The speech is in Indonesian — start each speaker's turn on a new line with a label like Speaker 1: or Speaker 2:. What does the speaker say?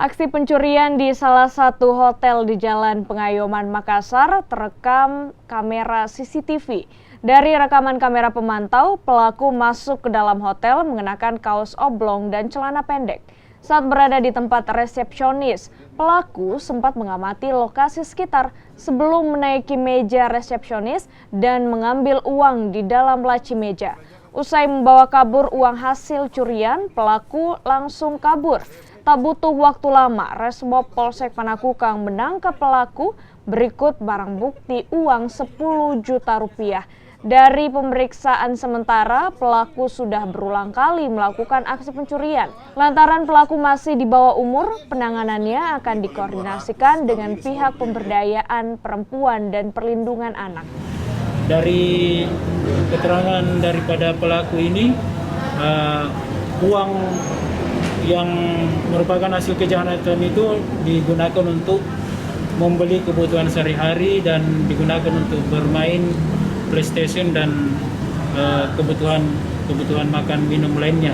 Speaker 1: Aksi pencurian di salah satu hotel di Jalan Pengayoman, Makassar terekam kamera CCTV. Dari rekaman kamera pemantau, pelaku masuk ke dalam hotel mengenakan kaos oblong dan celana pendek. Saat berada di tempat resepsionis, pelaku sempat mengamati lokasi sekitar sebelum menaiki meja resepsionis dan mengambil uang di dalam laci meja. Usai membawa kabur uang hasil curian, pelaku langsung kabur. Tak butuh waktu lama, Resmob Polsek Panakukang menangkap pelaku berikut barang bukti uang 10 juta rupiah. Dari pemeriksaan sementara, pelaku sudah berulang kali melakukan aksi pencurian. Lantaran pelaku masih di bawah umur, penanganannya akan dikoordinasikan dengan pihak pemberdayaan perempuan dan perlindungan anak.
Speaker 2: Dari keterangan daripada pelaku ini, uang yang merupakan hasil kejahatan itu digunakan untuk membeli kebutuhan sehari-hari dan digunakan untuk bermain PlayStation dan kebutuhan makan minum lainnya.